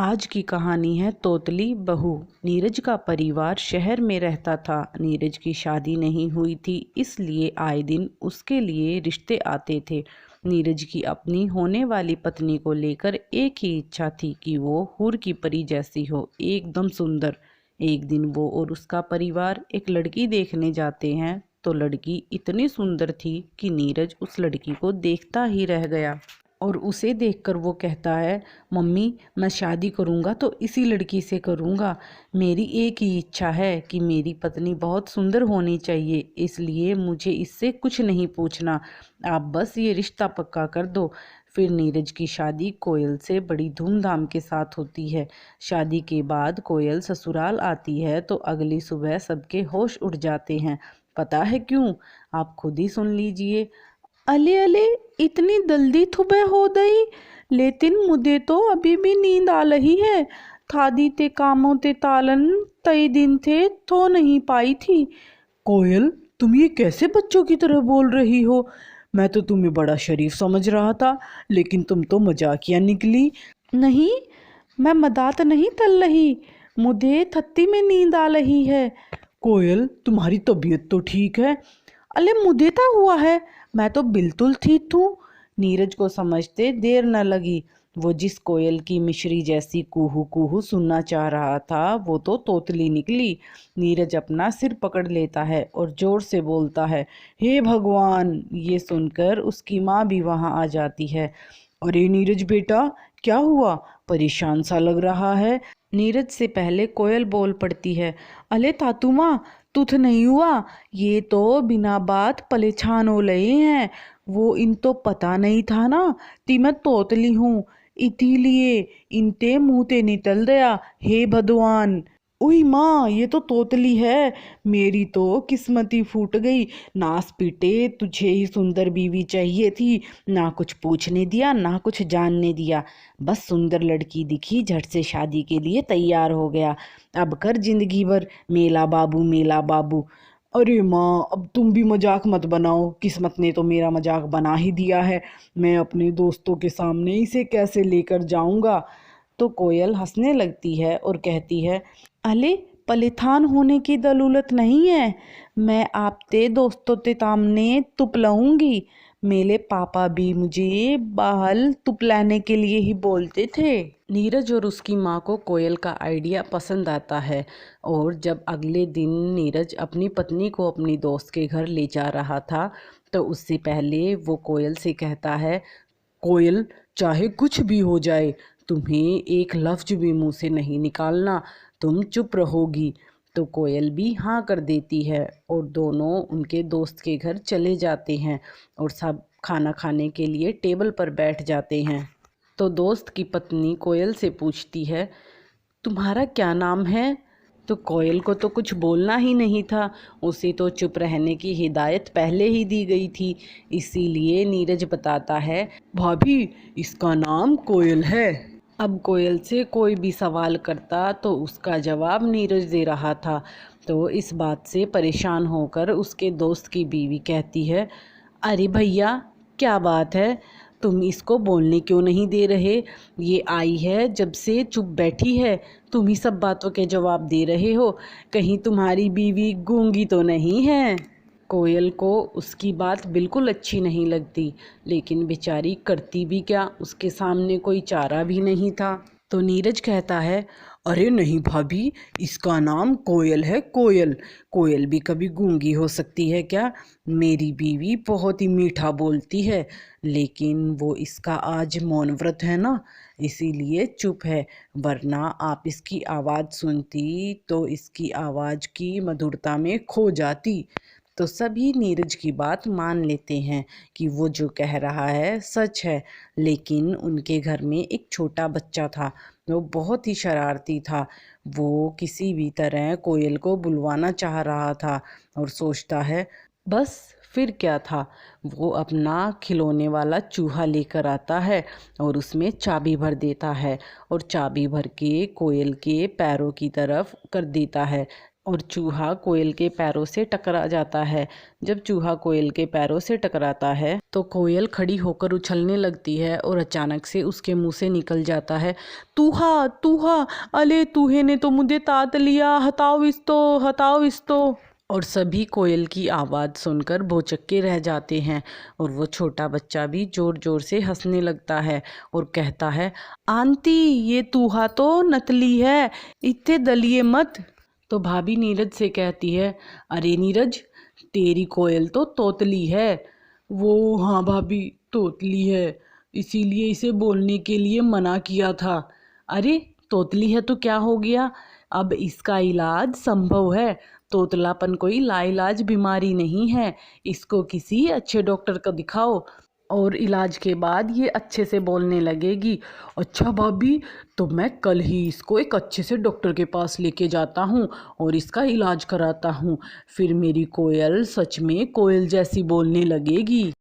आज की कहानी है तोतली बहू। नीरज का परिवार शहर में रहता था। नीरज की शादी नहीं हुई थी, इसलिए आए दिन उसके लिए रिश्ते आते थे। नीरज की अपनी होने वाली पत्नी को लेकर एक ही इच्छा थी कि वो हूर की परी जैसी हो, एकदम सुंदर। एक दिन वो और उसका परिवार एक लड़की देखने जाते हैं तो लड़की इतनी सुंदर थी कि नीरज उस लड़की को देखता ही रह गया और उसे देखकर वो कहता है, मम्मी मैं शादी करूँगा तो इसी लड़की से करूँगा। मेरी एक ही इच्छा है कि मेरी पत्नी बहुत सुंदर होनी चाहिए, इसलिए मुझे इससे कुछ नहीं पूछना, आप बस ये रिश्ता पक्का कर दो। फिर नीरज की शादी कोयल से बड़ी धूमधाम के साथ होती है। शादी के बाद कोयल ससुराल आती है तो अगली सुबह सबके होश उड़ जाते हैं। पता है क्यों? आप खुद ही सुन लीजिए। अले अले, इतनी जल्दी सुबह हो गई, लेकिन मुझे तो अभी भी नींद आ रही है। थादी ते कामों ते तालन कई दिन थे तो नहीं पाई थी। कोयल, तुम ये कैसे बच्चों की तरह बोल रही हो? मैं तो तुम्हें बड़ा शरीफ समझ रहा था, लेकिन तुम तो मजाकिया निकली। नहीं, मैं मजाक नहीं तल रही, मुझे थत्ती में नींद आ रही है। कोयल, तुम्हारी तबीयत तो ठीक है? अले मुझे क्या हुआ है, मैं तो बिल्कुल ठीक हूँ। नीरज को समझते देर न लगी। वो जिस कोयल की मिश्री जैसी कूहू कूहू सुनना चाह रहा था वो तो तोतली निकली। नीरज अपना सिर पकड़ लेता है और जोर से बोलता है, हे भगवान। ये सुनकर उसकी माँ भी वहाँ आ जाती है। अरे नीरज बेटा, क्या हुआ? परेशान सा लग रहा है। नीरज से पहले कोयल बोल पड़ती है, अले तातू माँ, तुथ नहीं हुआ? ये तो बिना बात परेशान हो रहे हैं। वो इन तो पता नहीं था ना कि मैं तोतली हूँ, इसीलिए इनते मुंह ते निकल गया। हे भगवान। उई माँ, ये तो तोतली है। मेरी तो किस्मती फूट गई। नास पीटे, तुझे ही सुंदर बीवी चाहिए थी, ना कुछ पूछने दिया ना कुछ जानने दिया। बस सुंदर लड़की दिखी, झट से शादी के लिए तैयार हो गया। अब कर जिंदगी भर मेला बाबू मेला बाबू। अरे माँ, अब तुम भी मजाक मत बनाओ, किस्मत ने तो मेरा मजाक बना ही दिया है। मैं अपने दोस्तों के सामने इसे कैसे लेकर जाऊंगा? तो कोयल हंसने लगती है और कहती है, अले पलेथान होने की दलूलत नहीं है। मैं आपते दोस्तों के सामने तुप लाऊंगी। मेरे पापा भी मुझे बाहर तुप लाने के लिए ही बोलते थे। नीरज और उसकी माँ को कोयल का आइडिया पसंद आता है और जब अगले दिन नीरज अपनी पत्नी को अपनी दोस्त के घर ले जा रहा था तो उससे पहले वो कोयल से कहता है, कोयल, चाहे कुछ भी हो जाए, तुम्हें एक लफ्ज भी मुंह से नहीं निकालना, तुम चुप रहोगी। तो कोयल भी हाँ कर देती है और दोनों उनके दोस्त के घर चले जाते हैं और सब खाना खाने के लिए टेबल पर बैठ जाते हैं। तो दोस्त की पत्नी कोयल से पूछती है, तुम्हारा क्या नाम है? तो कोयल को तो कुछ बोलना ही नहीं था, उसे तो चुप रहने की हिदायत पहले ही दी गई थी। इसीलिए नीरज बताता है, भाभी, इसका नाम कोयल है। अब कोयल से कोई भी सवाल करता तो उसका जवाब नीरज दे रहा था। तो इस बात से परेशान होकर उसके दोस्त की बीवी कहती है, अरे भैया, क्या बात है, तुम इसको बोलने क्यों नहीं दे रहे? ये आई है जब से चुप बैठी है, तुम ही सब बातों के जवाब दे रहे हो। कहीं तुम्हारी बीवी गूंगी तो नहीं है? कोयल को उसकी बात बिल्कुल अच्छी नहीं लगती, लेकिन बेचारी करती भी क्या, उसके सामने कोई चारा भी नहीं था। तो नीरज कहता है, अरे नहीं भाभी, इसका नाम कोयल है, कोयल। कोयल भी कभी गूंगी हो सकती है क्या? मेरी बीवी बहुत ही मीठा बोलती है, लेकिन वो इसका आज मौन व्रत है ना, इसीलिए चुप है, वरना आप इसकी आवाज़ सुनती तो इसकी आवाज़ की मधुरता में खो जाती। तो सभी नीरज की बात मान लेते हैं कि वो जो कह रहा है सच है। लेकिन उनके घर में एक छोटा बच्चा था, वो बहुत ही शरारती था। वो किसी भी तरह कोयल को बुलवाना चाह रहा था और सोचता है, बस फिर क्या था। वो अपना खिलौने वाला चूहा लेकर आता है और उसमें चाबी भर देता है और चाबी भर के कोयल के पैरों की तरफ कर देता है। और चूहा कोयल के पैरों से टकरा जाता है। जब चूहा कोयल के पैरों से टकराता है तो कोयल खड़ी होकर उछलने लगती है और अचानक से उसके मुंह से निकल जाता है, तूहा तूहा, अले तूहे ने तो मुझे तात लिया, हटाओ इसको। और सभी कोयल की आवाज़ सुनकर भौचक्के रह जाते हैं और वो छोटा बच्चा भी ज़ोर ज़ोर से हंसने लगता है और कहता है, आंटी ये तूहा तो नकली है, इतने दलिए मत। तो भाभी नीरज से कहती है, अरे नीरज, तेरी कोयल तो तोतली है। वो हाँ भाभी, तोतली है, इसीलिए इसे बोलने के लिए मना किया था। अरे तोतली है तो क्या हो गया, अब इसका इलाज संभव है। तोतलापन कोई लाइलाज बीमारी नहीं है, इसको किसी अच्छे डॉक्टर को दिखाओ और इलाज के बाद ये अच्छे से बोलने लगेगी। अच्छा भाभी, तो मैं कल ही इसको एक अच्छे से डॉक्टर के पास लेके जाता हूँ और इसका इलाज कराता हूँ, फिर मेरी कोयल सच में कोयल जैसी बोलने लगेगी।